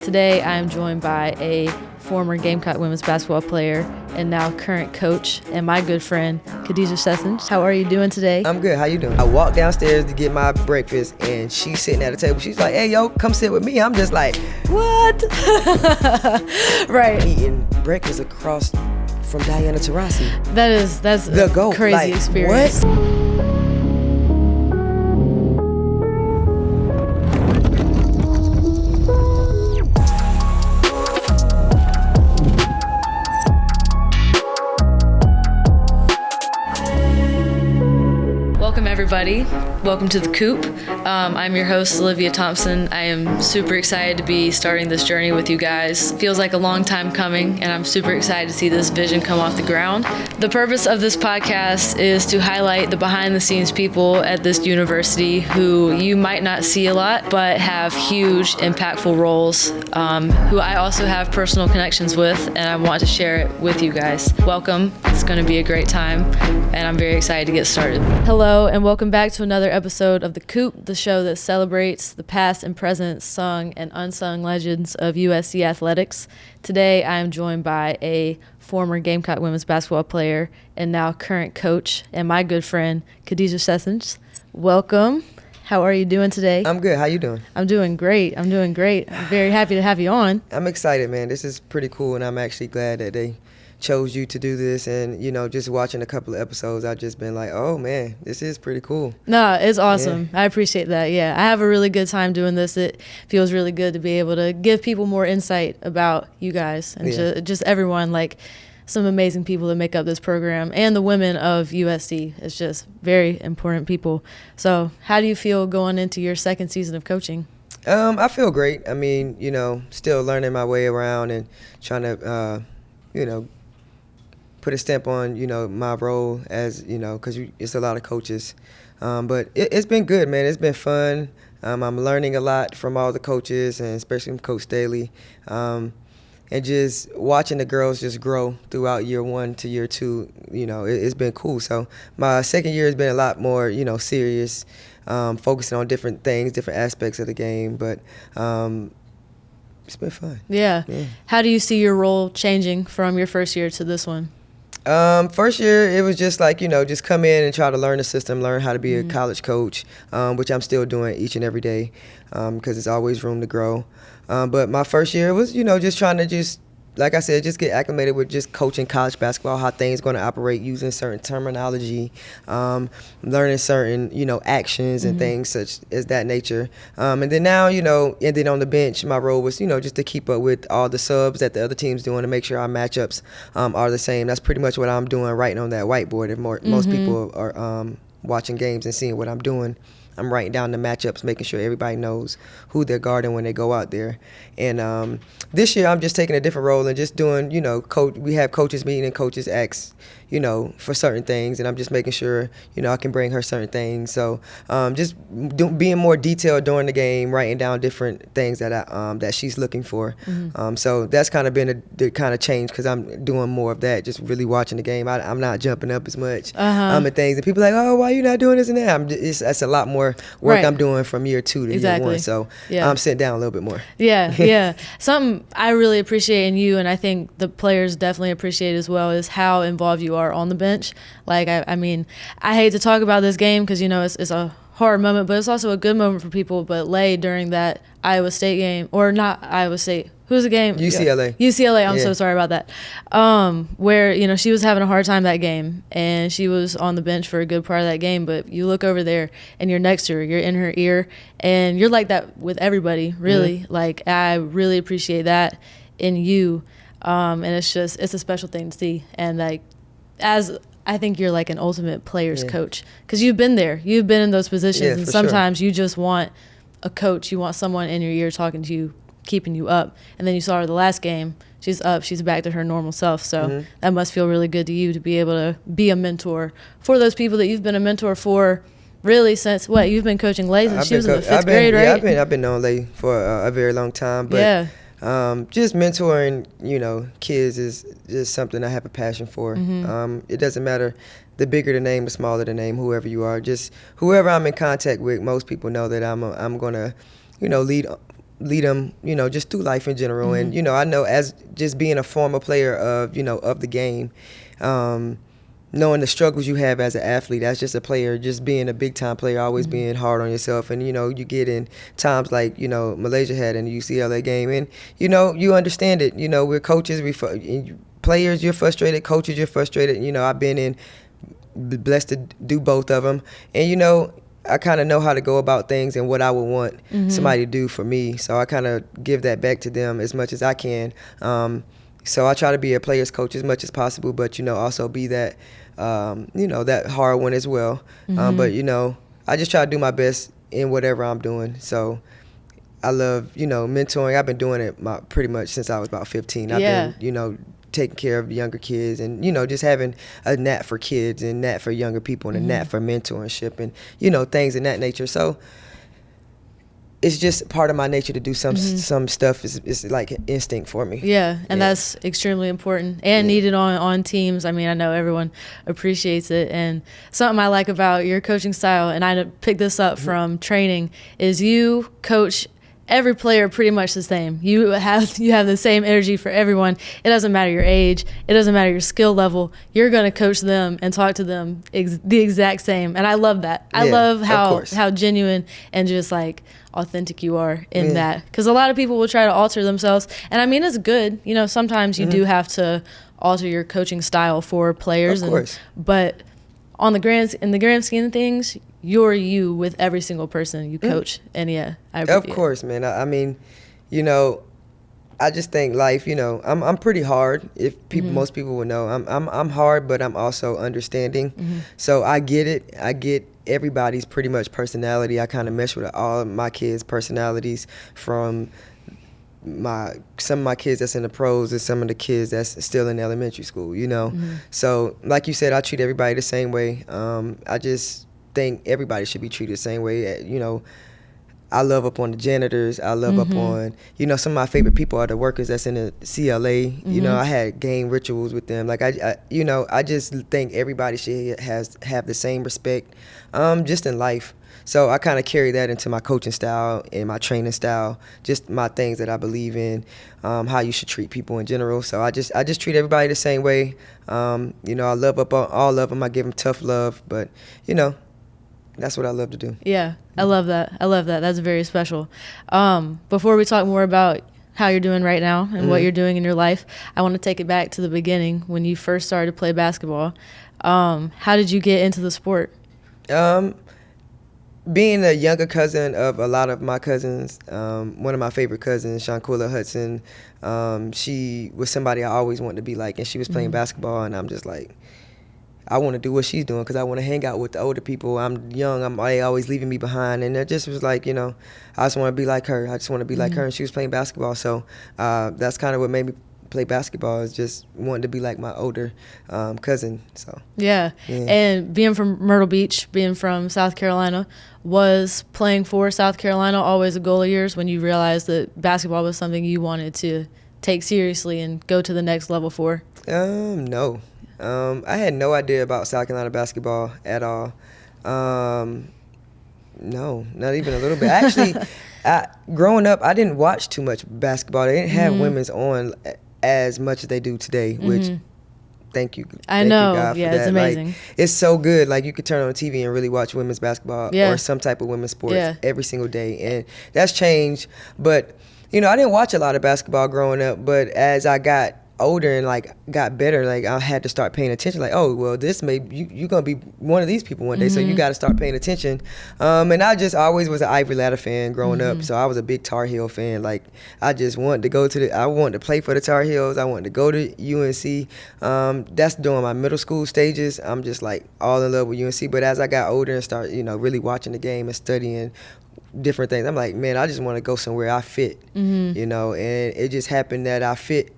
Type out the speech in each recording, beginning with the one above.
Today I'm joined by a former Gamecock women's basketball player and now current coach and my good friend, Khadijah Sessions. How are you doing today? I'm good. How you doing? I walked downstairs to get my breakfast and she's sitting at the table. She's like, hey, yo, come sit with me. I'm just like, what? Right. Eating breakfast across from Diana Taurasi. That's the GOAT. Crazy like, experience. What? Welcome everybody. Welcome to the Coop. I'm your host, Olivia Thompson. I am super excited to be starting this journey with you guys. Feels like a long time coming, and I'm super excited to see this vision come off the ground. The purpose of this podcast is to highlight the behind-the-scenes people at this university who you might not see a lot, but have huge, impactful roles, who I also have personal connections with, and I want to share it with you guys. Welcome. It's going to be a great time, and I'm very excited to get started. Hello, and welcome back to another episode of the Coop, the show that celebrates the past and present sung and unsung legends of USC athletics. Today, I am joined by a former Gamecock women's basketball player and now current coach and my good friend, Khadijah Sessions. Welcome. How are you doing today? I'm good. How you doing? I'm doing great. I'm very happy to have you on. I'm excited, man. This is pretty cool, and I'm actually glad that they chose you to do this. And, you know, just watching a couple of episodes, I've just been like, oh, man, this is pretty cool. No, it's awesome. Yeah. I appreciate that. Yeah, I have a really good time doing this. It feels really good to be able to give people more insight about you guys and just everyone, like some amazing people that make up this program, and the women of USC. It's just very important people. So how do you feel going into your second season of coaching? I feel great. I mean, you know, still learning my way around and trying to, you know, put a stamp on, you know, my role as, you know, because it's a lot of coaches. But it's been good, man. It's been fun. I'm learning a lot from all the coaches, and especially from Coach Staley. And just watching the girls just grow throughout year one to year two, you know, it's been cool. So my second year has been a lot more, you know, serious, focusing on different things, different aspects of the game. But it's been fun. Yeah. How do you see your role changing from your first year to this one? First year, it was just like, you know, just come in and try to learn the system, learn how to be a college coach, which I'm still doing each and every day because there's always room to grow. But my first year was, you know, just trying to just, like I said, just get acclimated with just coaching college basketball, how things going to operate, using certain terminology, learning certain, you know, actions and things such as that nature. And then now, you know, and then on the bench, my role was, you know, just to keep up with all the subs that the other team's doing to make sure our matchups are the same. That's pretty much what I'm doing, writing on that whiteboard. If most people are watching games and seeing what I'm doing, I'm writing down the matchups, making sure everybody knows who they're guarding when they go out there. And this year, I'm just taking a different role and just doing, you know, we have coaches meeting and coaches ask, you know, for certain things. And I'm just making sure, you know, I can bring her certain things. So just being more detailed during the game, writing down different things that she's looking for. So that's kind of been the kind of change because I'm doing more of that, just really watching the game. I'm not jumping up as much and things. And people are like, oh, why are you not doing this and that? That's a lot more work I'm doing from year two to year one. So I'm sitting down a little bit more. Yeah. Something I really appreciate in you, and I think the players definitely appreciate as well, is how involved you are on the bench. Like, I mean, I hate to talk about this game because, you know, it's a hard moment, but it's also a good moment for people. But Lay, during that Iowa State game, or not Iowa State, who's the game? UCLA. I'm so sorry about that. Where, you know, she was having a hard time that game, and she was on the bench for a good part of that game. But you look over there, and you're next to her, you're in her ear, and you're like that with everybody, really. Like, I really appreciate that in you, and it's a special thing to see. And like, as I think you're like an ultimate player's coach, because you've been there, you've been in those positions, and sometimes you just want a coach, you want someone in your ear talking to you, keeping you up. And then you saw her the last game, she's up, she's back to her normal self. So that must feel really good to you to be able to be a mentor for those people that you've been a mentor for really since you've been coaching Lay since she was in the fifth grade, right? I've been knowing Lay for a very long time, but just mentoring, you know, kids is just something I have a passion for. It doesn't matter the bigger the name, the smaller the name, whoever you are, just whoever I'm in contact with. Most people know that I'm gonna, you know, lead lead them, just through life in general. And, I know as just being a former player of, of the game, knowing the struggles you have as an athlete, as just a player, just being a big-time player, always being hard on yourself. And, you get in times like, Malaysia had in the UCLA game. And, you understand it. We're coaches, players, you're frustrated. Coaches, you're frustrated. I've been blessed to do both of them. And, I kind of know how to go about things and what I would want somebody to do for me. So I kind of give that back to them as much as I can. So I try to be a player's coach as much as possible, but, also be that, that hard one as well. But, I just try to do my best in whatever I'm doing. So I love, mentoring. I've been doing it pretty much since I was about 15. I've been, taking care of younger kids and, just having a knack for kids and knack for younger people and a knack for mentorship and, things in that nature. So it's just part of my nature to do some stuff. It's like an instinct for me. Yeah, and that's extremely important and needed on teams. I mean, I know everyone appreciates it. And something I like about your coaching style, and I picked this up from training, is you coach every player pretty much the same. You have the same energy for everyone. It doesn't matter your age. It doesn't matter your skill level. You're going to coach them and talk to them the exact same. And I love that. I love how genuine and just like authentic you are in that. Because a lot of people will try to alter themselves. And I mean, it's good. Sometimes you do have to alter your coaching style for players. Of course. But in the grand scheme of things, you're you with every single person you coach. And I appreciate it. Of course, man. I mean, I just think life, I'm pretty hard. If most people will know, I'm hard, but I'm also understanding. So I get it. I get everybody's pretty much personality. I kind of mesh with all of my kids' personalities, from some of my kids that's in the pros and some of the kids that's still in elementary school. So like you said, I treat everybody the same way. I just think everybody should be treated the same way. I love up on the janitors. I love up on, some of my favorite people are the workers that's in the CLA. I had game rituals with them. Like I just think everybody should have the same respect, just in life. So I kind of carry that into my coaching style and my training style, just my things that I believe in, how you should treat people in general. So I just treat everybody the same way. I love up on all of them. I give them tough love, but that's what I love to do. Yeah, I love that. That's very special. Before we talk more about how you're doing right now and what you're doing in your life, I want to take it back to the beginning when you first started to play basketball. How did you get into the sport? Being a younger cousin of a lot of my cousins, one of my favorite cousins, Shanquilla Hudson, she was somebody I always wanted to be like, and she was playing basketball, and I'm just like, I want to do what she's doing because I want to hang out with the older people. I'm young. They always leaving me behind. And it just was like, I just want to be like her. I just want to be like her. And she was playing basketball. So that's kind of what made me play basketball, is just wanting to be like my older cousin. So yeah. And being from Myrtle Beach, being from South Carolina, was playing for South Carolina always a goal of yours when you realized that basketball was something you wanted to take seriously and go to the next level for? No. I had no idea about South Carolina basketball at all. No, not even a little bit. Actually, growing up, I didn't watch too much basketball. They didn't have women's on as much as they do today, which thank you. I know. God for yeah, that. It's amazing. Like, it's so good. Like, you could turn on TV and really watch women's basketball or some type of women's sports every single day. And that's changed. But, I didn't watch a lot of basketball growing up, but as I got older and got better, I had to start paying attention. Oh, well, this may you're gonna be one of these people one day, so you got to start paying attention. And I just always was an Ivory Ladder fan growing up, so I was a big Tar Heel fan. I just wanted to go I wanted to play for the Tar Heels. I wanted to go to UNC. That's during my middle school stages. I'm just all in love with UNC. But as I got older and started, really watching the game and studying different things, I'm like, man, I just want to go somewhere I fit. And it just happened that I fit.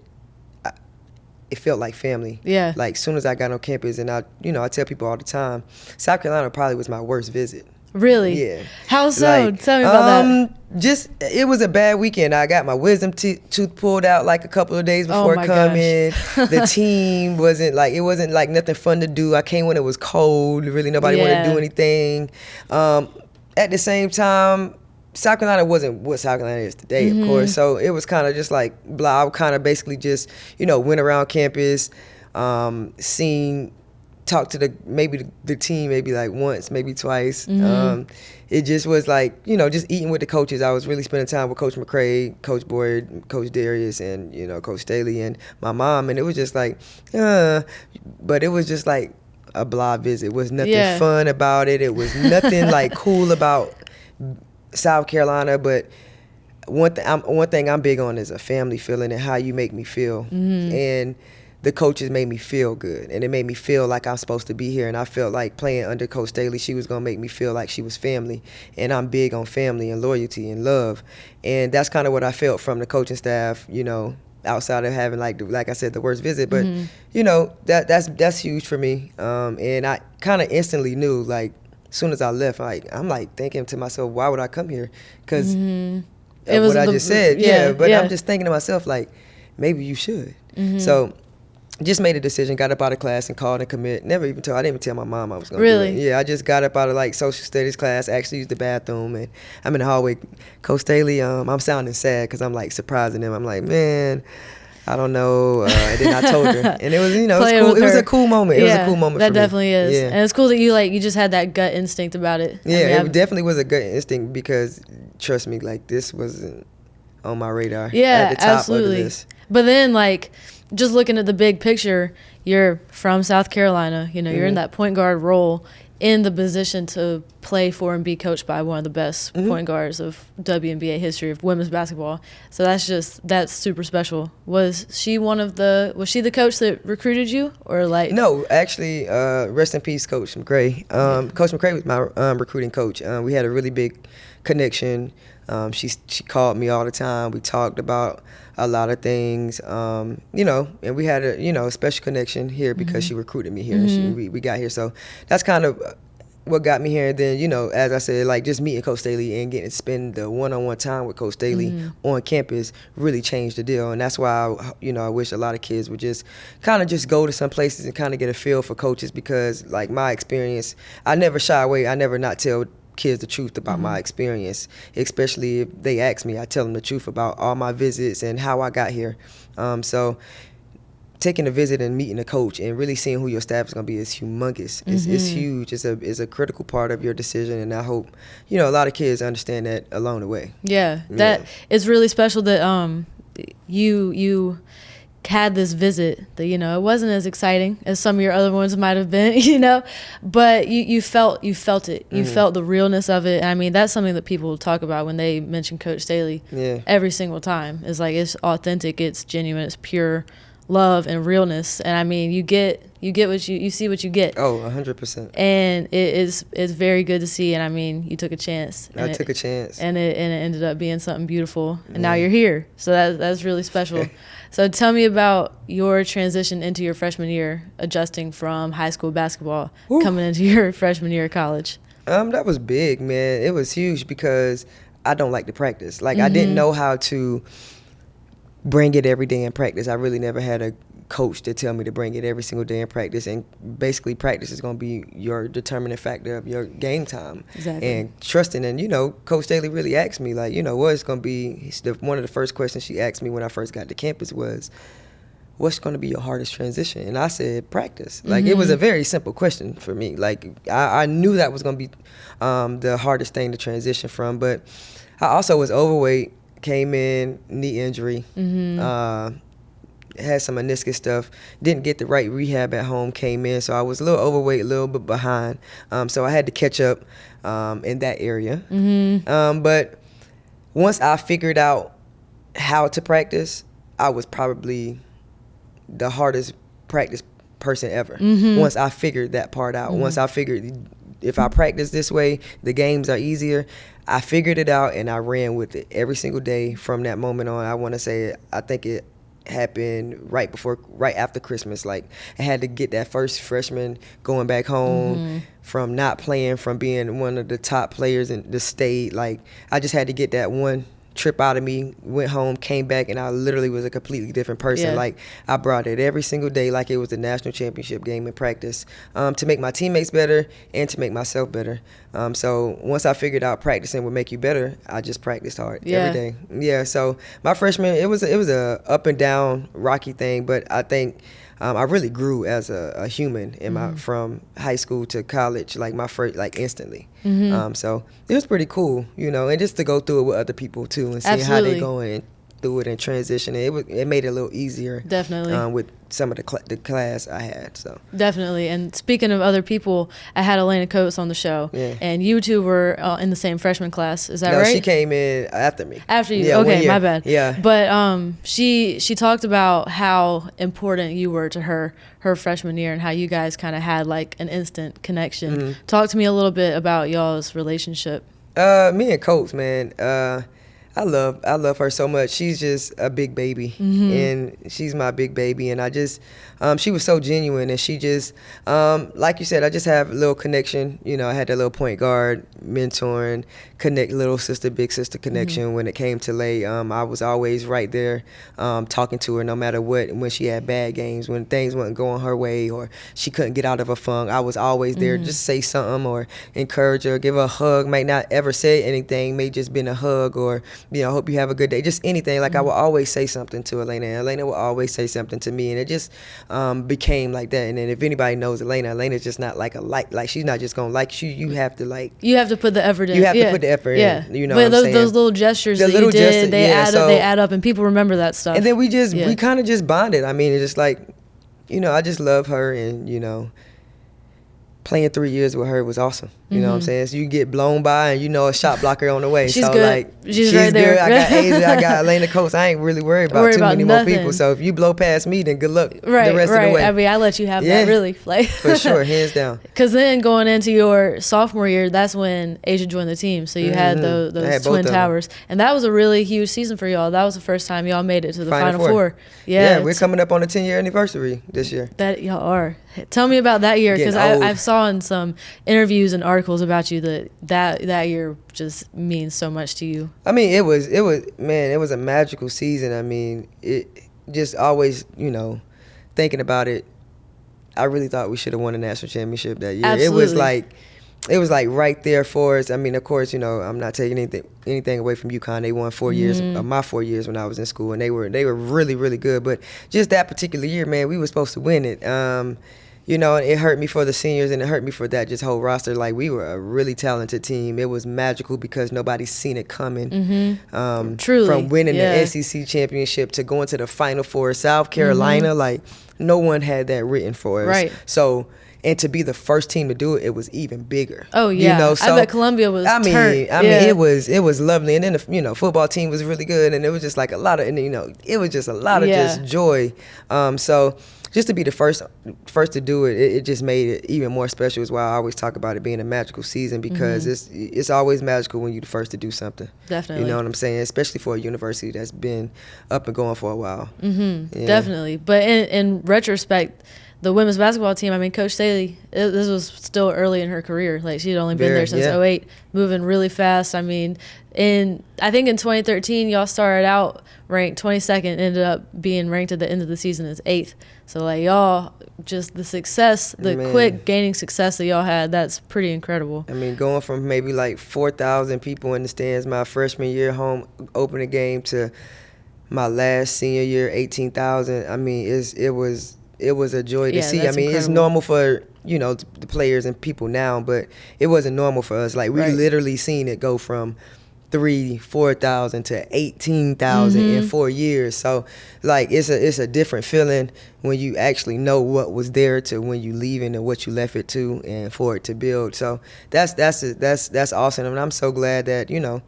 It felt like family. Yeah. As soon as I got on campus, and I tell people all the time, South Carolina probably was my worst visit. Really? Yeah. How so? Tell me about that. It was a bad weekend. I got my wisdom tooth pulled out a couple of days before coming. The team wasn't it wasn't nothing fun to do. I came when it was cold. Really, nobody wanted to do anything. At the same time, South Carolina wasn't what South Carolina is today, of course. So it was kind of just like blah. I kind of basically just, went around campus, talked to the team maybe like once, maybe twice. It just was like, just eating with the coaches. I was really spending time with Coach McCray, Coach Boyd, Coach Darius, and, Coach Staley and my mom. And it was just like, but it was just like a blah visit. It was nothing fun about it. It was nothing like cool about South Carolina. But one thing I'm big on is a family feeling and how you make me feel. And the coaches made me feel good, and it made me feel like I'm supposed to be here. And I felt like playing under Coach Staley, she was gonna make me feel like she was family. And I'm big on family and loyalty and love. And that's kind of what I felt from the coaching staff, outside of having like I said, the worst visit. But that's huge for me. And I kind of instantly knew, like, as soon as I left, I'm like thinking to myself, why would I come here? Because it was what I just said. I'm just thinking to myself, like, maybe you should. So just made a decision, got up out of class and called and commit. I didn't even tell my mom I was going to do it. Yeah, I just got up out of like social studies class, actually used the bathroom, and I'm in the hallway. Coach Staley, I'm sounding sad because I'm like surprising him. I'm like, man, I don't know. And then I told her, and it was, it was cool. It was a cool moment. It was a cool moment for me. That definitely is. Yeah. And it's cool that you just had that gut instinct about it. Yeah, it definitely was a gut instinct because, trust me, like, this wasn't on my radar. Yeah, at the top absolutely. of this. But then, like, just looking at the big picture, you're from South Carolina. You're in that point guard role, in the position to play for and be coached by one of the best point guards of WNBA history of women's basketball. So that's super special. Was she the coach that recruited you, or like? No, actually, rest in peace, Coach McCray. Coach McCray was my recruiting coach. We had a really big connection. She called me all the time. We talked about a lot of things, and we had a special connection here because she recruited me here, and we got here. So that's kind of what got me here. And then, as I said, like, just meeting Coach Staley and getting to spend the one-on-one time with Coach Staley on campus really changed the deal. And that's why I wish a lot of kids would just kind of just go to some places and kind of get a feel for coaches, because, like, my experience, I never shy away. I never not tell kids the truth about my experience, especially if they ask me. I tell them the truth about all my visits and how I got here. So taking a visit and meeting a coach and really seeing who your staff is going to be is humongous. It's huge. It's a critical part of your decision, and I hope a lot of kids understand that along the way. That it's really special that you had this visit that it wasn't as exciting as some of your other ones might have been, but you felt it. You felt the realness of it. And I mean, that's something that people talk about when they mention Coach Staley. Every single time. It's like, it's authentic, it's genuine, it's pure love and realness. And I mean, you see what you get. Oh, 100%. And it's very good to see. And I mean, you took a chance. I took a chance. And it ended up being something beautiful. And now you're here. So that's really special. So tell me about your transition into your freshman year, adjusting from high school basketball, coming into your freshman year of college. That was big, man. It was huge because I don't like to practice. Like, I didn't know how to bring it every day in practice. I really never had a coach to tell me to bring it every single day in practice, and basically practice is going to be your determining factor of your game time. Exactly. And trusting. And Coach Staley really asked me, like, what's going to be one of the first questions she asked me when I first got to campus was, what's going to be your hardest transition? And I said, practice. Like, it was a very simple question for me. Like, I knew that was going to be the hardest thing to transition from. But I also was overweight, came in, knee injury, had some meniscus stuff, didn't get the right rehab at home, came in. So I was a little overweight, a little bit behind. So I had to catch up in that area. But once I figured out how to practice, I was probably the hardest practice person ever. Once I figured that part out, once I figured if I practice this way, the games are easier. I figured it out and I ran with it every single day from that moment on. I want to say, I think it happened right after Christmas. Like, I had to get that first freshman going back home from not playing, from being one of the top players in the state. Like, I just had to get that one trip out of me, went home, came back, and I literally was a completely different person. Yeah. Like, I brought it every single day like it was the national championship game in practice, to make my teammates better and to make myself better. So once I figured out practicing would make you better, I just practiced hard every day. Yeah, so my freshman, it was a up and down rocky thing, but I think I really grew as a human in my from high school to college, like my first, like instantly. So it was pretty cool, you know, and just to go through it with other people too and see how they going through it and transitioning. It made it a little easier. Definitely. With some of the class I had. So definitely. And speaking of other people, I had Elena Coates on the show, and you two were in the same freshman class. Is that right? No, she came in after me. After you? Yeah, okay, my bad. Yeah. But she talked about how important you were to her freshman year and how you guys kind of had like an instant connection. Talk to me a little bit about y'all's relationship. Me and Coach, man. I love her so much. She's just a big baby, and she's my big baby. And I just, she was so genuine, and she just, like you said, I just have a little connection. You know, I had that little point guard mentoring, little sister, big sister connection. When it came to lay, I was always right there, talking to her no matter what. When she had bad games, when things weren't going her way, or she couldn't get out of a funk, I was always there. Just say something or encourage her, give her a hug. Might not ever say anything, may just been a hug or, you know, hope you have a good day. Just anything. Like I would always say something to Elena, and Elena would always say something to me, and it just became like that. And then if anybody knows Elena's just not like like she's not just gonna like you. You have to put the effort in. You have to put the effort in. You know what I'm saying? Those little gestures that you did, they add up, and people remember that stuff. And then we kind of just bonded. I mean, it's just like, you know, I just love her, and you know, playing 3 years with her was awesome. You know what I'm saying? So you get blown by, and you know a shot blocker on the way. She's so good. Like she's right there. Good. I got Asia, I got Elena Coates. I ain't really worried about too many more people. So if you blow past me, then good luck the rest of the way. I mean, I let you have that, really. Like for sure, hands down. Because then going into your sophomore year, that's when Asia joined the team. So you had those twin towers, and that was a really huge season for y'all. That was the first time y'all made it to the Final Four. Yeah, we're coming up on the 10-year anniversary this year. That y'all are. Tell me about that year, because I've saw in some interviews and articles about you that year just means so much to you. I mean, it was a magical season. I mean, it just always, you know, thinking about it, I really thought we should have won a national championship that year. Absolutely. It was like right there for us. I mean, of course, you know, I'm not taking anything away from UConn. They won 4 years of my 4 years when I was in school, and they were really, really good. But just that particular year, man, we were supposed to win it. You know, it hurt me for the seniors, and it hurt me for that just whole roster. Like, we were a really talented team. It was magical because nobody's seen it coming. Truly. From winning the SEC championship to going to the Final Four, South Carolina, like, no one had that written for us. Right. So, and to be the first team to do it, it was even bigger. Oh yeah, you know, so, I bet Columbia was. I mean, it was lovely, and then the football team was really good, and it was just like a lot of, and you know, it was just a lot of just joy. So just to be the first to do it, it just made it even more special. Is why I always talk about it being a magical season, because it's always magical when you're the first to do something. Definitely. You know what I'm saying? Especially for a university that's been up and going for a while. Definitely. But in retrospect, the women's basketball team, I mean, Coach Staley, this was still early in her career. Like, she'd only been there since 2008, moving really fast. I mean, I think in 2013, y'all started out ranked 22nd, ended up being ranked at the end of the season as 8th. So, like, y'all, just the success, quick gaining success that y'all had, that's pretty incredible. I mean, going from maybe like 4,000 people in the stands my freshman year home opening game to my last senior year, 18,000. I mean, it was a joy to see. I mean, incredible. It's normal for, you know, the players and people now, but it wasn't normal for us. Like, we literally seen it go from 4,000 to 18,000 in 4 years. So, like, it's a different feeling when you actually know what was there to when you leaving and what you left it to and for it to build. So that's awesome, and I'm so glad that, you know,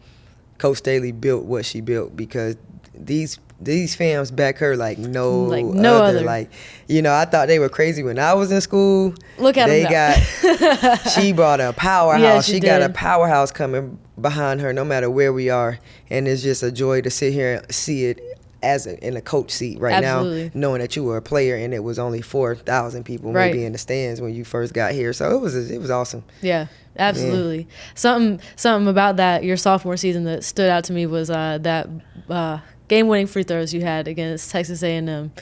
Coach Staley built what she built, because these fams back her like no other. Like, you know, I thought they were crazy when I was in school. Look at them. She brought a powerhouse. Yeah, she got a powerhouse coming behind her no matter where we are. And it's just a joy to sit here and see it in a coach seat right Absolutely. now, knowing that you were a player and it was only 4,000 people Right. maybe in the stands when you first got here. So it was awesome. Yeah, absolutely. Yeah. Something about that your sophomore season that stood out to me was that game-winning free throws you had against Texas A&M.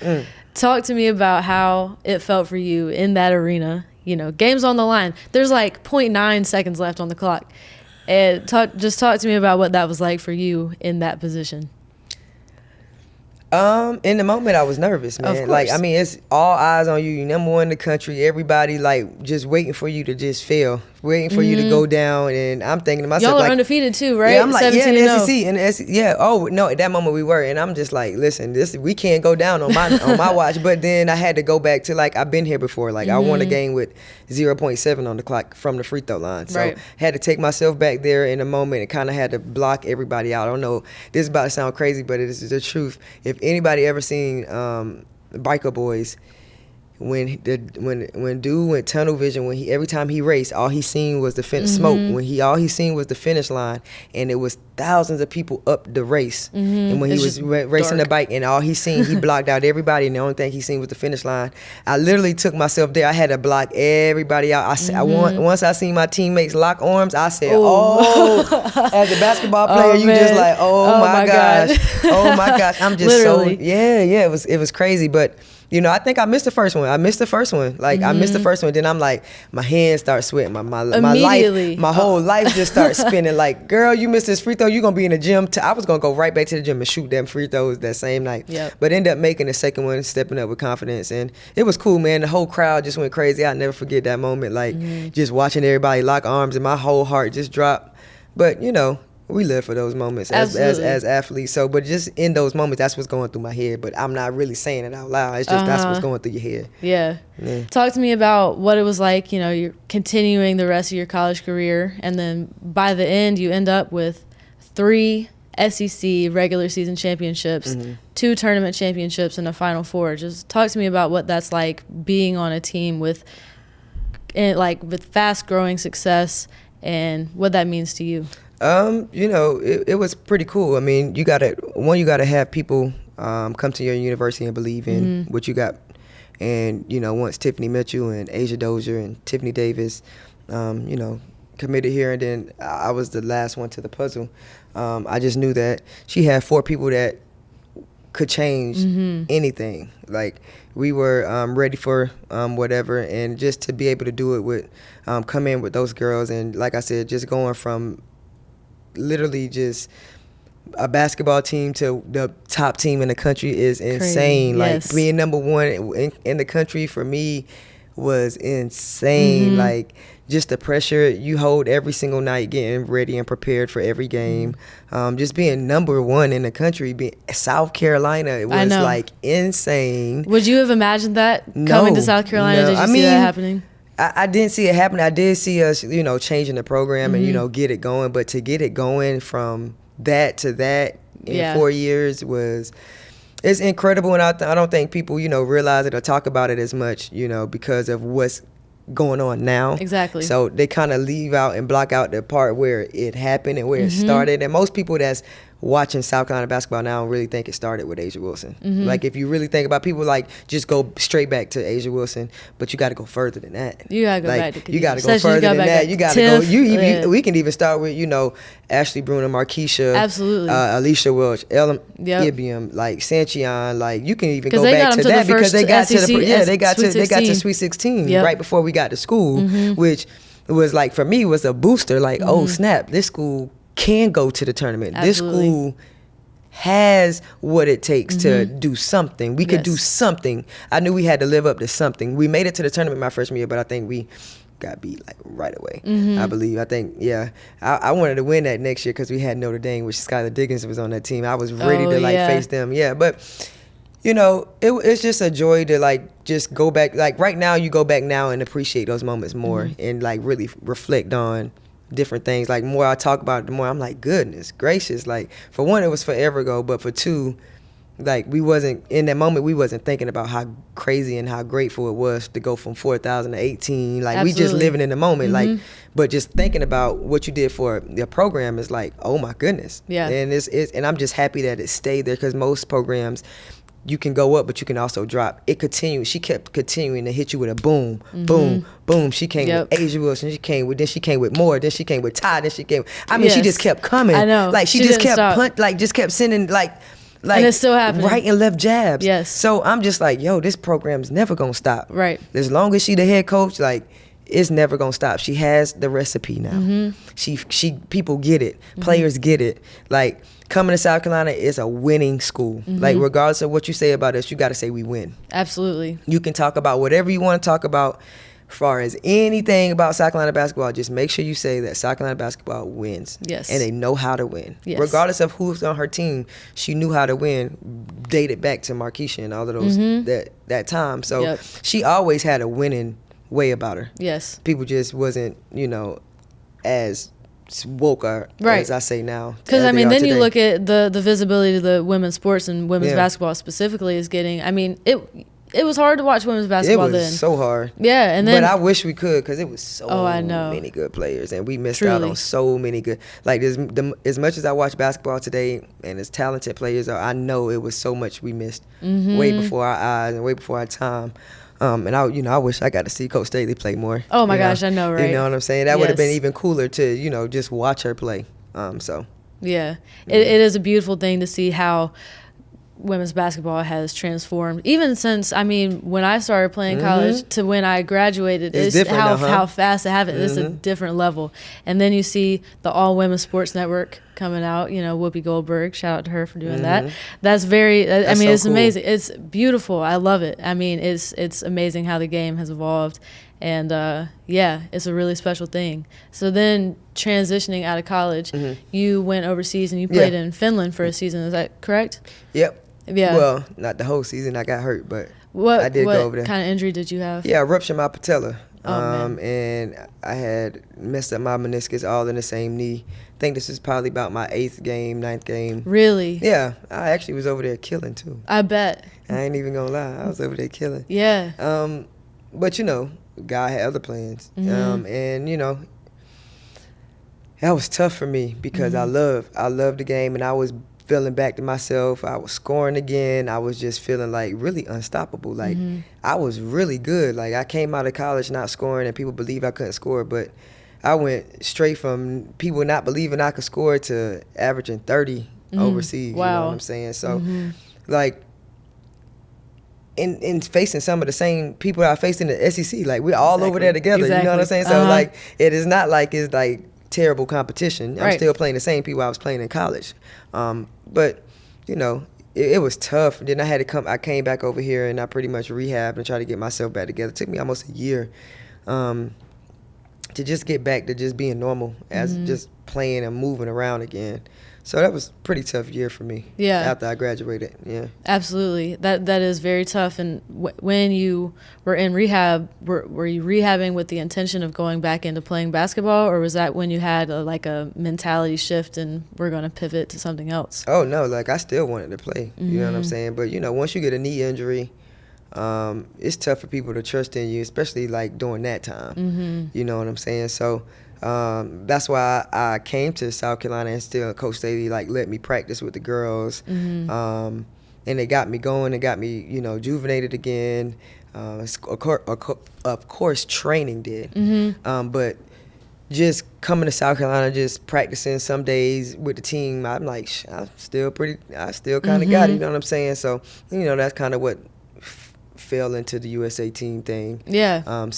Talk to me about how it felt for you in that arena. You know, game's on the line. There's like 0.9 seconds left on the clock. And talk to me about what that was like for you in that position. In the moment, I was nervous, man. Of course. Like, I mean, it's all eyes on you. You're number one in the country. Everybody, like, just waiting for you to just fail, waiting for you to go down. And I'm thinking to myself, Y'all are like, undefeated too, right? Yeah, I'm like, yeah, in the 17-0. SEC, yeah. Oh no, at that moment we were, and I'm just like, listen, we can't go down on my watch. But then I had to go back to, like, I've been here before. Like, I won a game with 0.7 on the clock from the free throw line, so had to take myself back there in a moment and kind of had to block everybody out. I don't know, this is about to sound crazy, but it is the truth. If anybody ever seen Biker Boys, when dude went tunnel vision, every time he raced, all he seen was the smoke. All he seen was the finish line, and it was thousands of people up the race. And when he was racing the bike, and all he seen, he blocked out everybody, and the only thing he seen was the finish line. I literally took myself there. I had to block everybody out. Once I seen my teammates lock arms, I said, "Oh!" As a basketball player, you just like, "Oh my gosh, oh my gosh!" I'm just Literally. It was crazy, but. You know, I think I missed the first one. Like, I missed the first one. Then I'm like, my hands start sweating. My life, my whole life just starts spinning. Like, girl, you missed this free throw. You're going to be in the gym. I was going to go right back to the gym and shoot them free throws that same night. Yep. But ended up making the second one, stepping up with confidence. And it was cool, man. The whole crowd just went crazy. I'll never forget that moment. Like, just watching everybody lock arms and my whole heart just dropped. But, you know, we live for those moments as athletes. So, but just in those moments, that's what's going through my head. But I'm not really saying it out loud. It's just that's what's going through your head. Yeah. Talk to me about what it was like. You know, you're continuing the rest of your college career, and then by the end, you end up with 3 SEC regular season championships, 2 tournament championships, and a Final Four. Just talk to me about what that's like being on a team with fast growing success and what that means to you. You know, it was pretty cool. I mean, you gotta have people come to your university and believe in what you got. And, you know, once Tiffany Mitchell and Asia Dozier and Tiffany Davis, you know, committed here, and then I was the last one to the puzzle. I just knew that she had 4 people that could change anything. Like, we were ready for whatever, and just to be able to do it with, come in with those girls, and like I said, just going from literally just a basketball team to the top team in the country is insane. Yes. Like, being number one in the country for me was insane. Like, just the pressure you hold every single night, getting ready and prepared for every game. Just being number one in the country, being South Carolina, it was like insane. Would you have imagined that coming to South Carolina? Did you see that happening? I didn't see it happen. I did see us, you know, changing the program and, you know, get it going. But to get it going from that to that in 4 years it's incredible. And I don't think people, you know, realize it or talk about it as much, you know, because of what's going on now. Exactly. So they kind of leave out and block out the part where it happened and where it started. And most people that's watching South Carolina basketball now don't really think it started with Asia Wilson. Like, if you really think about, people like just go straight back to Asia Wilson, but you got to go further than that. You got to go back to Khadijah. You got to go further than that. You got to go. We can even start with, you know, Ashley Bruner, Markeisha, absolutely, Alicia Welch, Ellen Ibiam, like Sanchion. Like, you can even go back to that because they got they got to Sweet 16 right before we got to school, which was like, for me, was a booster. Like, oh snap, this school can go to the tournament. Absolutely. This school has what it takes to do something. We could do something. I knew we had to live up to something. We made it to the tournament my freshman year, but I think we got beat like right away. I believe. I think, I wanted to win that next year because we had Notre Dame, which Skylar Diggins was on that team. I was ready to face them. Yeah, but you know, it's just a joy to like just go back. Like, right now, you go back now and appreciate those moments more and like really reflect on different things. Like, more I talk about it, the more I'm like, goodness gracious. Like, for one, it was forever ago, but for two, like we wasn't in that moment. We wasn't thinking about how crazy and how grateful it was to go from 4,000 to 18. Like we just living in the moment. Like, but just thinking about what you did for the program is like, oh my goodness. Yeah. And and I'm just happy that it stayed there, because most programs, you can go up, but you can also drop. It continued. She kept continuing to hit you with a boom, boom, boom. She came with Asia Wilson. Then she came with more. Then she came with Ty. Then she came. I mean, she just kept coming. I know. Like she just kept just kept sending like. And it's still happening. Right and left jabs. Yes. So I'm just like, yo, this program's never gonna stop. Right. As long as she the head coach, like, it's never gonna stop. She has the recipe now. She people get it. Players get it. Like, coming to South Carolina is a winning school. Like, regardless of what you say about us, you got to say we win. Absolutely. You can talk about whatever you want to talk about. As far as anything about South Carolina basketball, just make sure you say that South Carolina basketball wins. Yes. And they know how to win. Yes. Regardless of who's on her team, she knew how to win, dated back to Markeisha and all of those that time. So she always had a winning way about her. Yes. People just wasn't, as woke as I say now. Because, I mean, then you look at the visibility of the women's sports and women's basketball specifically is getting, I mean, it was hard to watch women's basketball then. It was so hard. Yeah, and then. But I wish we could, because it was so I know. many good players, and we missed out on so many good. Like, as much as I watch basketball today, and as talented players are, I know it was so much we missed way before our eyes and way before our time. And I wish I got to see Coach Staley play more. Oh my gosh, I know, right? You know what I'm saying? That would have been even cooler to, just watch her play. Yeah, it is a beautiful thing to see how women's basketball has transformed, even since, I mean, when I started playing college to when I graduated. It's how fast it happened. It's a different level. And then you see the All Women's Sports Network coming out, Whoopi Goldberg, shout out to her for doing that. That's it's cool. Amazing. It's beautiful. I love it. I mean, it's amazing how the game has evolved. And it's a really special thing. So then transitioning out of college, you went overseas and you played in Finland for a season. Is that correct? Yep. Yeah. Well, not the whole season. I got hurt, but I did go over there. What kind of injury did you have? Yeah, I ruptured my patella. Man. And I had messed up my meniscus all in the same knee. I think this is probably about my 8th game, 9th game. Really? Yeah. I actually was over there killing, too. I bet. I ain't even going to lie. I was over there killing. Yeah. But, God had other plans. And, that was tough for me because I loved the game, and I was feeling back to myself. I was scoring again. I was just feeling like really unstoppable. Like I was really good. Like I came out of college not scoring, and people believe I couldn't score, but I went straight from people not believing I could score to averaging 30 overseas. Wow. You know what I'm saying? So like in facing some of the same people I faced in the SEC, like we're all over there together. You know what I'm saying? So like it is not like it's like terrible competition. I'm still playing the same people I was playing in college. But, it was tough. Then I came back over here and I pretty much rehabbed and tried to get myself back together. It took me almost a year to just get back to just being normal as just playing and moving around again. So that was a pretty tough year for me. Yeah. After I graduated. Yeah. Absolutely. That is very tough. And when you were in rehab, were you rehabbing with the intention of going back into playing basketball, or was that when you had a mentality shift and we're going to pivot to something else? Oh no, like I still wanted to play. You know what I'm saying? But once you get a knee injury, it's tough for people to trust in you, especially like during that time. You know what I'm saying? So that's why I came to South Carolina, and still Coach Staley let me practice with the girls, and it got me going. It got me juvenated again. Of course, training did, but just coming to South Carolina, just practicing some days with the team, I'm like, I still kind of got it. You know what I'm saying? So that's kind of what fell into the USA team thing. Yeah.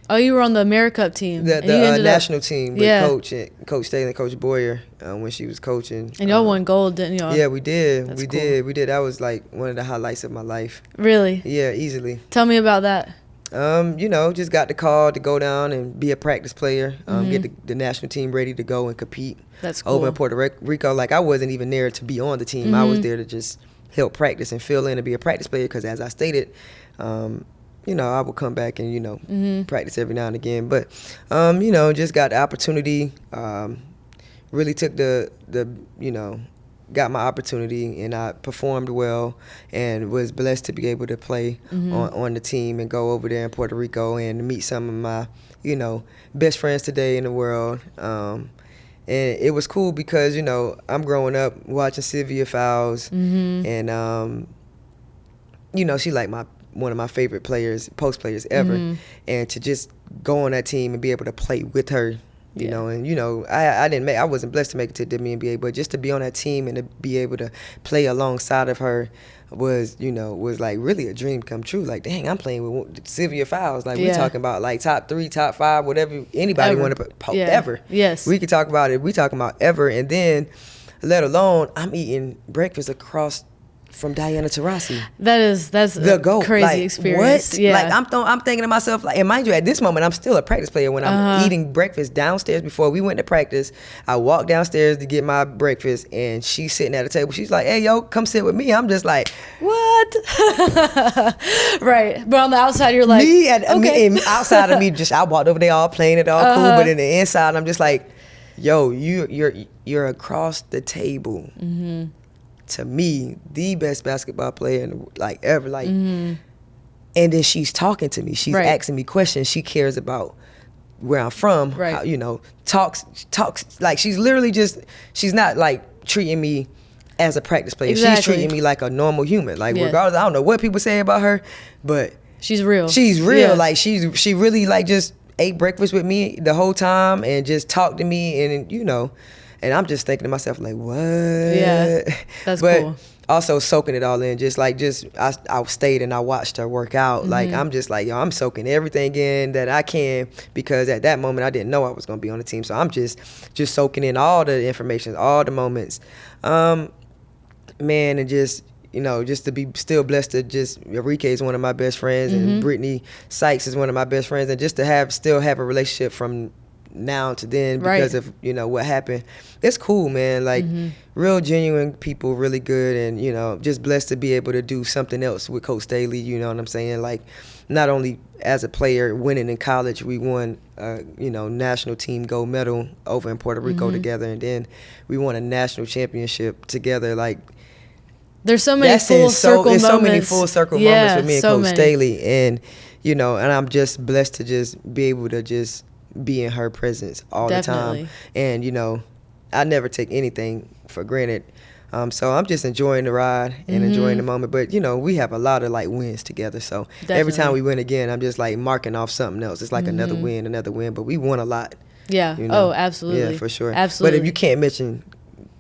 Oh, you were on the AmeriCup team. The national team with Coach Staley and Coach Boyer when she was coaching. And y'all won gold, didn't y'all? Yeah, we did. That's we cool. did. We did. That was like one of the highlights of my life. Really? Yeah, easily. Tell me about that. Just got the call to go down and be a practice player, get the national team ready to go and compete. That's cool. Over in Puerto Rico. Like, I wasn't even there to be on the team. I was there to just help practice and fill in and be a practice player because, as I stated, I would come back and, practice every now and again. But, just got the opportunity, really took the got my opportunity and I performed well and was blessed to be able to play on the team and go over there in Puerto Rico and meet some of my, best friends today in the world. And it was cool because, I'm growing up watching Sylvia Fowles and, she like one of my favorite players, post players ever. And to just go on that team and be able to play with her, you know, and I wasn't blessed to make it to the WNBA, but just to be on that team and to be able to play alongside of her was like really a dream come true. Like, dang, I'm playing with Sylvia Fowles. Like, we're talking about like top 3, top 5, whatever anybody want to ever. Yes. We could talk about it. We talking about ever. And then, let alone, I'm eating breakfast across from Diana Taurasi. That's the GOAT. Crazy like, experience. What? Yeah. Like, I'm thinking to myself, like, and mind you, at this moment, I'm still a practice player. When I'm eating breakfast downstairs before we went to practice, I walked downstairs to get my breakfast, and she's sitting at the table. She's like, "Hey, yo, come sit with me." I'm just like, what? Right. But on the outside, you're like, okay. Outside of me, I walked over there all playing it all cool, but in the inside, I'm just like, yo, you're across the table. To me, the best basketball player ever, and then she's talking to me. She's asking me questions. She cares about where I'm from. How, talks like she's literally she's not like treating me as a practice player. Exactly. She's treating me like a normal human. Like, regardless, I don't know what people say about her, but she's real. She's real. Yeah. Like, she really like just ate breakfast with me the whole time and just talked to me, and and I'm just thinking to myself, like, what? Yeah, that's but cool. Also soaking it all in, I stayed and I watched her work out. Like, I'm just like, yo, I'm soaking everything in that I can, because at that moment I didn't know I was gonna be on the team. So I'm just soaking in all the information, all the moments. Man, and just to be still blessed to Enrique is one of my best friends, and Brittany Sykes is one of my best friends, and just to still have a relationship from now to then because of what happened. It's cool, man. Like, real genuine people, really good, and just blessed to be able to do something else with Coach Staley. You know what I'm saying? Like, not only as a player winning in college, we won national team gold medal over in Puerto Rico together, and then we won a national championship together. Like, there's so many full circle moments. So many full circle moments with me and Coach many. Staley, and and I'm just blessed to just be able to just be in her presence all the time. And I never take anything for granted. So I'm just enjoying the ride and enjoying the moment. But we have a lot of like wins together. So every time we win again, I'm just like marking off something else. It's like another win. But we won a lot. Yeah. Oh, absolutely. Yeah, for sure. Absolutely. But if you can't mention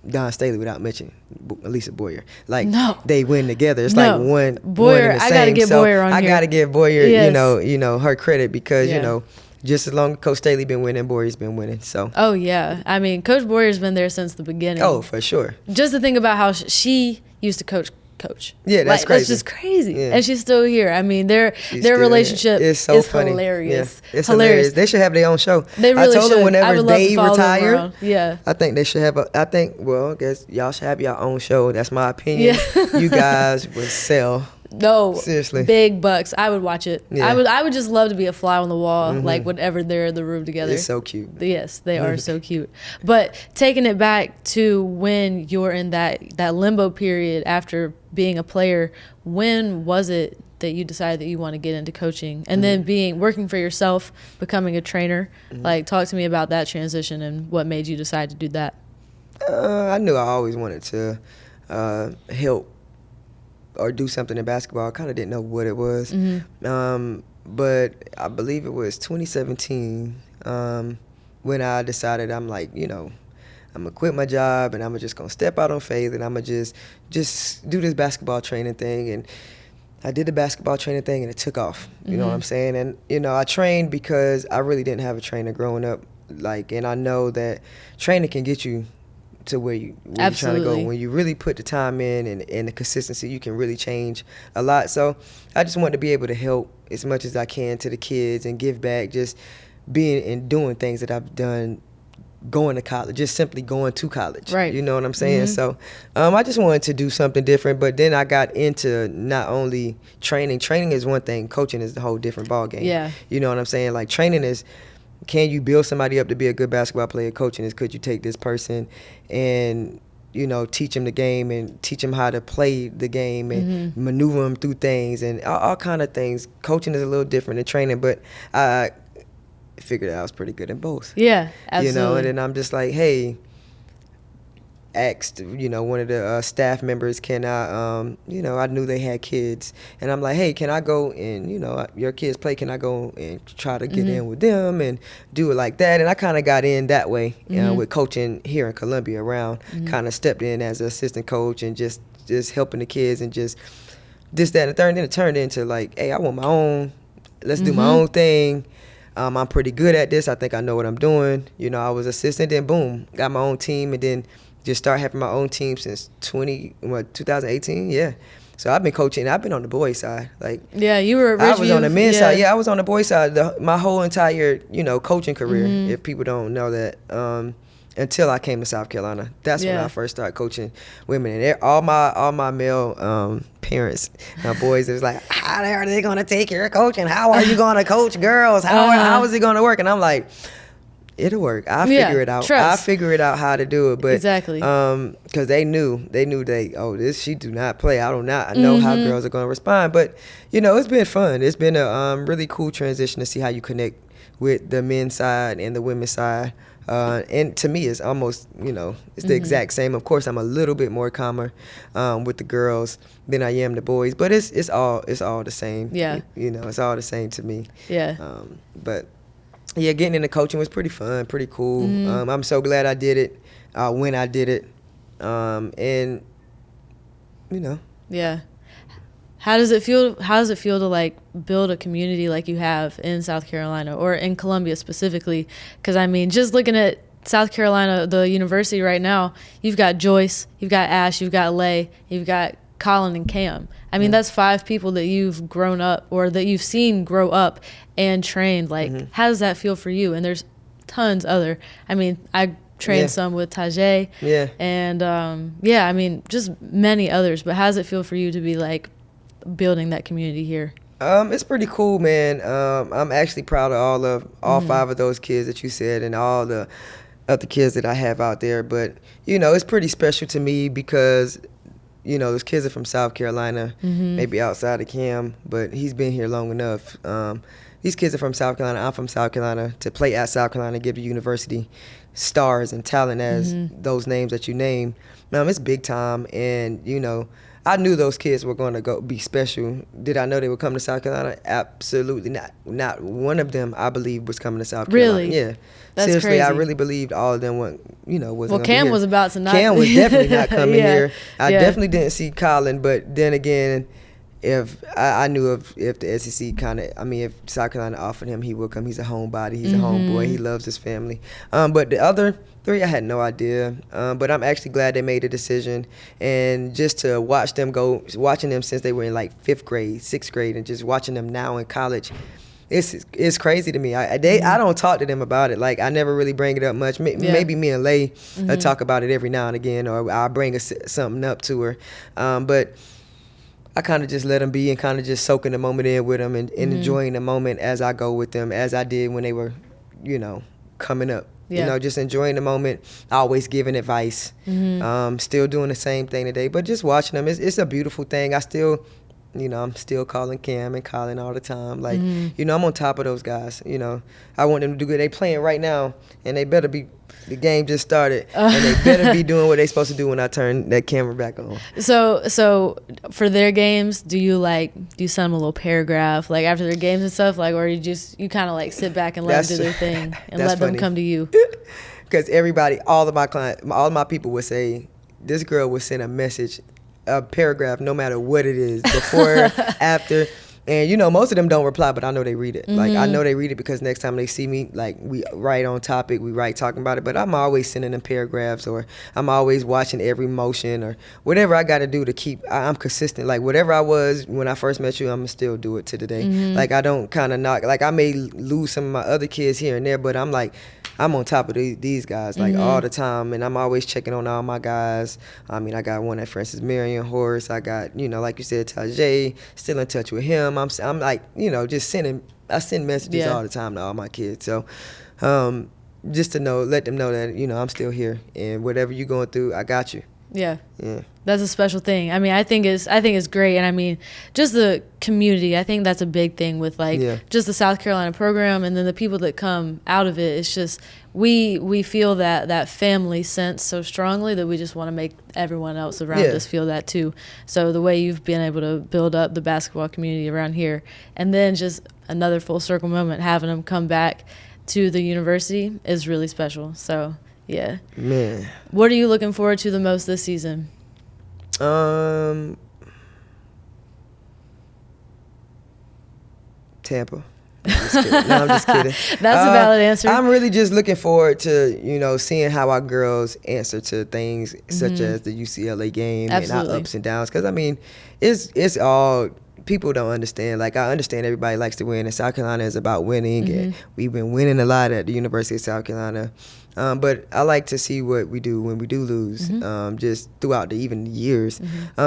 Don Staley without mentioning Lisa Boyer, like, no, they win together. It's like one Boyer. In the same. I gotta get Boyer on here. I gotta give Boyer, yes. Her credit, because just as long as Coach Staley been winning, Boyer's been winning. So. Oh yeah, I mean, Coach Boyer's been there since the beginning. Oh, for sure. Just to think about how she used to coach. Yeah, that's crazy. That's just crazy. Yeah. And she's still here. I mean, their relationship is so funny. Hilarious. Yeah, it's hilarious. They should have their own show. They really I told should. them whenever I would love they to follow retire, them around. I think they should have I guess y'all should have your own show. That's my opinion. Yeah. You guys would sell. No, seriously, big bucks. I would watch it. Yeah. I would just love to be a fly on the wall, like whenever they're in the room together. It's so cute. Yes, they are so cute. But taking it back to when you're in that limbo period after being a player, when was it that you decided that you want to get into coaching, and then working for yourself, becoming a trainer? Like, talk to me about that transition and what made you decide to do that. I knew I always wanted to help or do something in basketball. I kind of didn't know what it was. But I believe it was 2017 when I decided I'm like, I'm going to quit my job and I'm just going to step out on faith and I'm going to just do this basketball training thing. And I did the basketball training thing and it took off. You know what I'm saying? And, I trained because I really didn't have a trainer growing up. Like, and I know that training can get you to where you're trying to go. When you really put the time in and the consistency, you can really change a lot. So I just want to be able to help as much as I can to the kids and give back, just being and doing things that I've done, going to college, just simply going to college. Right. You know what I'm saying? So I just wanted to do something different, but then I got into not only training. Training is one thing. Coaching is a whole different ballgame. Yeah. You know what I'm saying? Like, training is, can you build somebody up to be a good basketball player? Coaching is, could you take this person and teach them the game and teach them how to play the game and maneuver them through things and all kind of things. Coaching is a little different than training, but I figured I was pretty good in both. Yeah, absolutely. And then I'm just like, hey, asked, one of the staff members, can I, I knew they had kids, and I'm like, hey, can I go and, your kids play, can I go and try to get in with them and do it like that? And I kind of got in that way with coaching here in Columbia around, kind of stepped in as an assistant coach and just helping the kids and just this, that, and the third. And then it turned into like, hey, I want my own, let's do my own thing. I'm pretty good at this. I think I know what I'm doing. I was assistant, then boom, got my own team, and then just start having my own team since 2018. Yeah, so I've been coaching. I've been on the boys side. Yeah, you were. I was on the men's side. Yeah, I was on the boys side my whole entire coaching career. If people don't know that, until I came to South Carolina, that's when I first started coaching women. And all my male parents, my boys, it was like, how are they going to take your coaching? How are you going to coach girls? How is it going to work? And I'm like, it'll work. I'll figure it out. Trust. I'll figure it out how to do it. But exactly. Because they knew she do not play. I know how girls are going to respond. But it's been fun. It's been a really cool transition to see how you connect with the men's side and the women's side. And to me, it's almost it's the exact same. Of course, I'm a little bit more calmer with the girls than I am the boys. But it's all the same. Yeah. It's all the same to me. Yeah. But. Yeah, getting into coaching was pretty fun, pretty cool. I'm so glad I did it when I did it. And, Yeah. How does it feel to build a community like you have in South Carolina or in Columbia specifically? Because just looking at South Carolina, the university right now, you've got Joyce, you've got Ash, you've got Lay, you've got Colin and Cam. That's 5 people that you've grown up or that you've seen grow up and trained. How does that feel for you? And there's tons other. I trained some with Tajay. Yeah. And just many others. But how does it feel for you to be building that community here? It's pretty cool, man. I'm actually proud of all 5 of those kids that you said and all the other kids that I have out there. But it's pretty special to me because those kids are from South Carolina, maybe outside of Cam, but he's been here long enough. These kids are from South Carolina. I'm from South Carolina. To play at South Carolina, give the university stars and talent as those names that you name, it's big time. And, I knew those kids were going to be special. Did I know they would come to South Carolina? Absolutely not. Not one of them, I believe, was coming to South Carolina. Really? Yeah. That's seriously, crazy. I really believed all of them wasn't Well, Cam was about to not. Cam was definitely not coming here. I Yeah. definitely didn't see Colin, but then again, if I knew if the SEC if South Carolina offered him, he would come. He's a homebody. He's a homeboy. He loves his family. But the other 3, I had no idea. But I'm actually glad they made a decision. And just to watching them since they were in 5th grade, 6th grade, and just watching them now in college, it's crazy to me. I don't talk to them about it. I never really bring it up much. Maybe me and Lay talk about it every now and again, or I'll bring something up to her. But I kind of just let them be and kind of just soaking the moment in with them and enjoying the moment as I go with them, as I did when they were, coming up. Yeah. Just enjoying the moment, always giving advice, still doing the same thing today, but just watching them. It's a beautiful thing. I still, I'm still calling Cam and Colin all the time. I'm on top of those guys. I want them to do good. They playing right now, and they better be. The game just started, and they better be doing what they supposed to do when I turn that camera back on. So for their games, do you send them a little paragraph after their games and stuff, or you kind of sit back and let them do their thing and let them come to you? Because everybody, all of my clients, all of my people would say, this girl would send a message, a paragraph, no matter what it is, before, after. And, most of them don't reply, but I know they read it. I know they read it because next time they see me, we write on topic, we write talking about it. But I'm always sending them paragraphs, or I'm always watching every motion, or whatever I got to do to keep, I'm consistent. Whatever I was when I first met you, I'm going to still do it to today. I don't kind of knock, I may lose some of my other kids here and there, but I'm on top of these guys all the time, and I'm always checking on all my guys. I got one at Francis Marion, Horace. I got, like you said, Tajay, still in touch with him. I'm just sending. I send messages all the time to all my kids. So, just to let them know that I'm still here, and whatever you're going through, I got you. Yeah. Yeah. That's a special thing. I mean, I think it's great. And I mean, just the community, I think that's a big thing with like just the South Carolina program, and then the people that come out of it. It's just we feel that family sense so strongly that we just want to make everyone else around us feel that too. So the way you've been able to build up the basketball community around here, and then just another full circle moment, having them come back to the university is really special. So yeah. Man. What are you looking forward to the most this season? Tampa. I'm just kidding. That's a valid answer. I'm really just looking forward to, seeing how our girls answer to things such as the UCLA game and our ups and downs. Because, I mean, it's all people don't understand. Like, I understand everybody likes to win, and South Carolina is about winning, and we've been winning a lot at the University of South Carolina. But I like to see what we do when we do lose, just throughout the even years,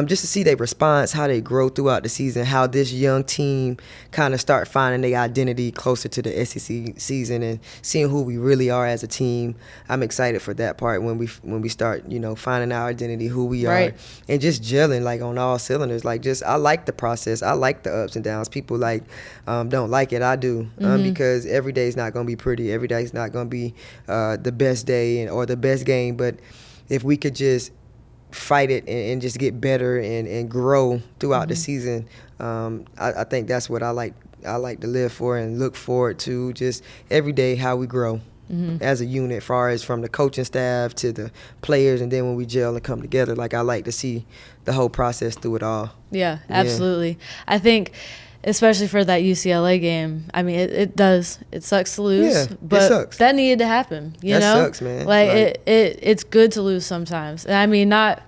just to see their response, how they grow throughout the season, how this young team kind of start finding their identity closer to the SEC season and seeing who we really are as a team. I'm excited for that part when we start, finding our identity, who we are, and just gelling like on all cylinders. Like I like the process. I like the ups and downs. People don't like it. I do, because every day is not going to be pretty. Every day is not going to be the best day or the best game, but if we could just fight it and just get better and grow throughout the season, I think that's what I like to live for and look forward to, just every day how we grow as a unit, far as from the coaching staff to the players, and then when we gel and come together, like I like to see the whole process through it all. Yeah, absolutely. I think especially for that UCLA game, I mean, it does. It sucks to lose, but it sucks. That needed to happen. That sucks, man. Like it's good to lose sometimes. And I mean, not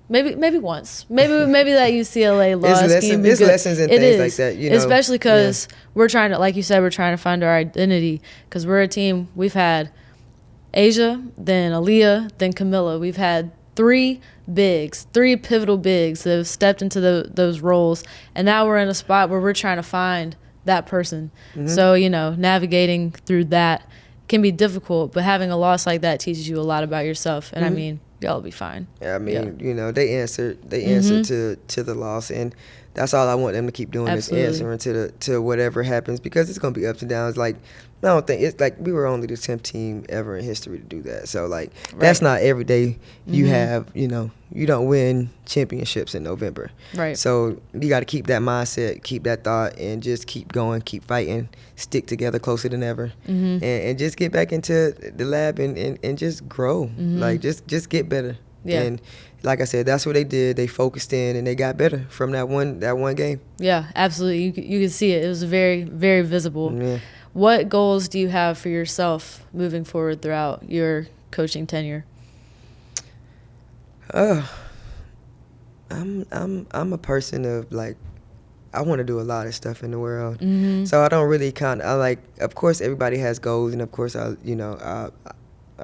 maybe once. Maybe that UCLA loss can be good. Lessons and things like that. Especially because we're trying to, like you said, we're trying to find our identity, because we're a team. We've had Asia, then Aaliyah, then Camilla. We've had three pivotal bigs that have stepped into those roles, and now we're in a spot where we're trying to find that person. So navigating through that can be difficult, but having a loss like that teaches you a lot about yourself, and I mean, y'all will be fine. I mean, they answered to the loss, and that's all I want them to keep doing. Absolutely. Is answering to whatever happens, because it's going to be ups and downs. Like, I don't think it's like we were only the 10th team ever in history to do that. So that's not every day you have, you don't win championships in November. Right. So you got to keep that mindset, keep that thought, and just keep going, keep fighting, stick together closer than ever, and just get back into the lab and just grow. Like just get better. Yeah. And like I said, that's what they did. They focused in and they got better from that one game. Yeah, absolutely. You could see it. It was very, very visible. Yeah. What goals do you have for yourself moving forward throughout your coaching tenure? I'm a person of I want to do a lot of stuff in the world. So I don't really of course everybody has goals, and of course I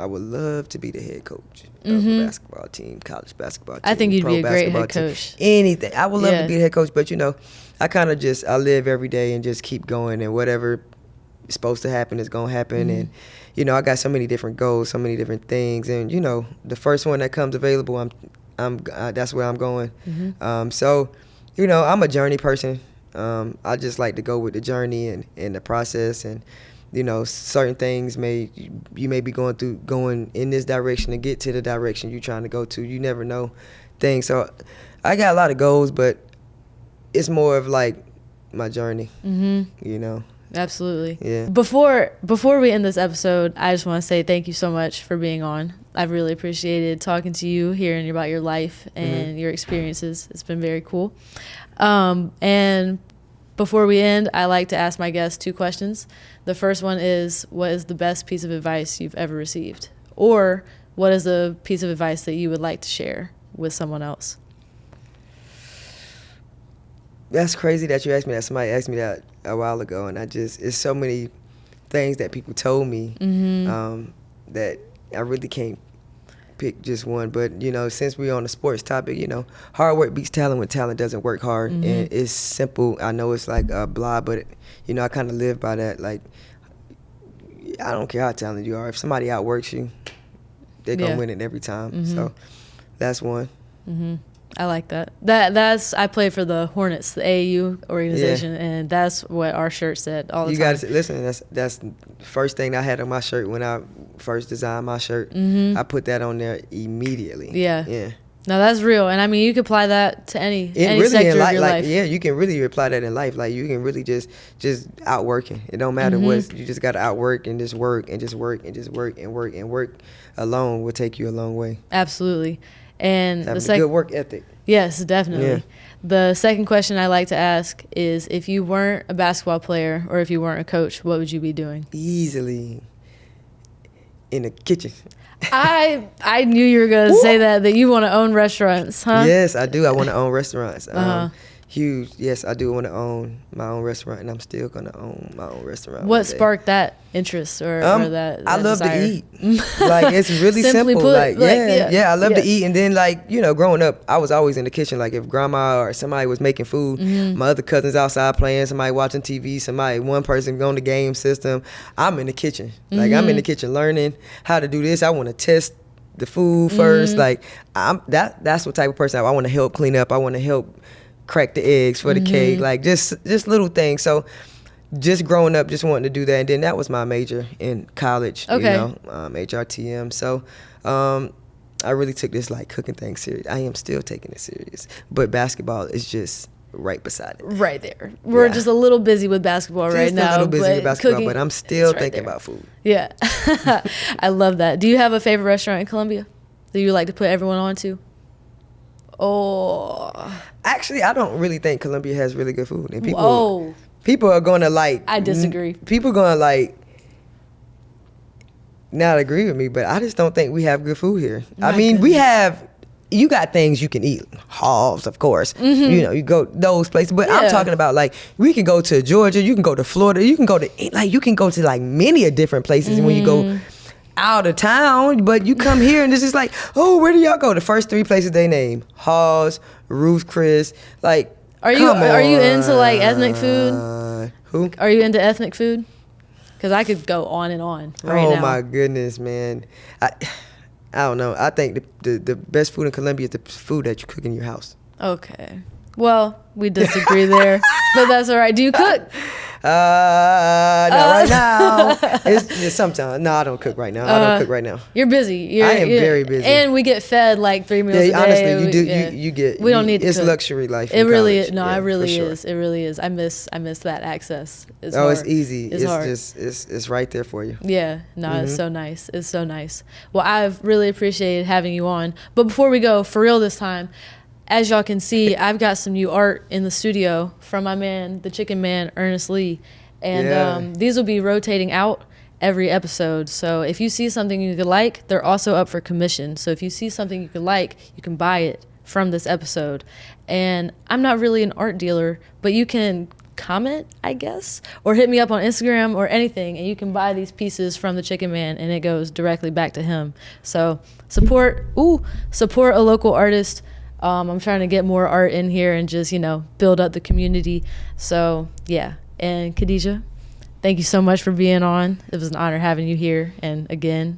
would love to be the head coach of a basketball team, college basketball team. I think you'd pro be a great head team, coach. anything. I would love to be the head coach, but I kind of I live every day and just keep going, and whatever is supposed to happen is gonna happen. And I got so many different goals, so many different things, and the first one that comes available, that's where I'm going. So I'm a journey person. I just like to go with the journey and the process, and certain things you may be going in this direction to get to the direction you're trying to go to. You never know things. So I got a lot of goals, but it's more of my journey. Absolutely. Yeah. Before we end this episode, I just want to say thank you so much for being on. I've really appreciated talking to you, hearing about your life and your experiences. It's been very cool. And before we end, I like to ask my guests 2 questions. The first one is, what is the best piece of advice you've ever received? Or what is a piece of advice that you would like to share with someone else? That's crazy that you asked me that. Somebody asked me that a while ago, and it's so many things that people told me that I really can't pick just one. But, since we're on the sports topic, hard work beats talent when talent doesn't work hard. And it's simple. I know it's blah, but, I kind of live by that. I don't care how talented you are. If somebody outworks you, they're going to win it every time. So that's one. I like that. That's I played for the Hornets, the AAU organization, and that's what our shirt said all the time. You got to listen. That's the first thing I had on my shirt when I first designed my shirt. I put that on there immediately. Yeah. No, that's real, and I mean you can apply that to any really sector in of your life. Yeah, you can really apply that in life. Like you can really just outworking. It don't matter what, you just got to outwork and just work and just work and just work and work and work alone will take you a long way. Absolutely. And having a good work ethic. Yes, definitely. Yeah. The second question I like to ask is, if you weren't a basketball player or if you weren't a coach, what would you be doing? Easily in the kitchen. I knew you were going to say that you want to own restaurants, huh? Yes, I do. I want to own restaurants. Huge. Yes, I do want to own my own restaurant, and I'm still going to own my own restaurant. What sparked that interest or that I love desire? to eat. Like, it's really Simply simple. put, I love to eat. And then, like, you know, growing up, I was always in the kitchen. Like, if grandma or somebody was making food, my other cousins outside playing, somebody watching TV, one person on the game system, I'm in the kitchen. Like, I'm in the kitchen learning how to do this. I want to test the food first. Like, that's what type of person I want to help clean up. I want to help crack the eggs for the cake, like just little things. So just growing up, just wanting to do that. And then that was my major in college, you know, HRTM. So I really took this like cooking thing serious. I am still taking it serious, but basketball is just right beside it. Right there. We're just a little busy with basketball right now. Just a little busy with basketball, cooking, but I'm still right thinking there. about food. Yeah. I love that. Do you have a favorite restaurant in Columbia that you like to put everyone on to? Oh. Actually, I don't really think Columbia has really good food. And people are going to like... I disagree. People going to like not agree with me, but I just don't think we have good food here. I mean, we have... You got things you can eat. Halls, of course. You know, you go those places. But I'm talking about, like, we can go to Georgia. You can go to Florida. You can go to, like, many different places when you go out of town, but you come here and it's just like, oh, where do y'all go? The first 3 places they name: Hall's, Ruth's Chris. Like, are you into like ethnic food? Who? Are you into ethnic food? Because I could go on and on right now. Oh my goodness, man! I don't know. I think the best food in Columbia is the food that you cook in your house. Okay. Well, we disagree there, but that's all right. Do you cook? Not right now. It's sometimes. No, I don't cook right now. I don't cook right now. You're busy. I am very busy. And we get fed like 3 meals a day. Honestly, you do. You get. We don't need to It's cook. Luxury life. It really is. college. No, Yeah, it really for is. sure. It really is. I miss that access. It's It's easy. It's hard. It's right there for you. Yeah, no, it's so nice. It's so nice. Well, I've really appreciated having you on. But before we go, for real this time, as y'all can see, I've got some new art in the studio from my man, the Chicken Man, Ernest Lee. And these will be rotating out every episode. So if you see something you could like, they're also up for commission. So if you see something you could like, you can buy it from this episode. And I'm not really an art dealer, but you can comment, I guess, or hit me up on Instagram or anything, and you can buy these pieces from the Chicken Man, and it goes directly back to him. So support a local artist. I'm trying to get more art in here and just, build up the community. So yeah. And Khadijah, thank you so much for being on. It was an honor having you here. And again,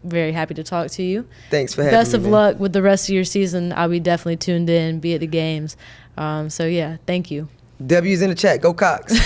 very happy to talk to you. Thanks for having me. Best of luck with the rest of your season. I'll be definitely tuned in, be at the games. So yeah, thank you. W's in the chat. Go Cox.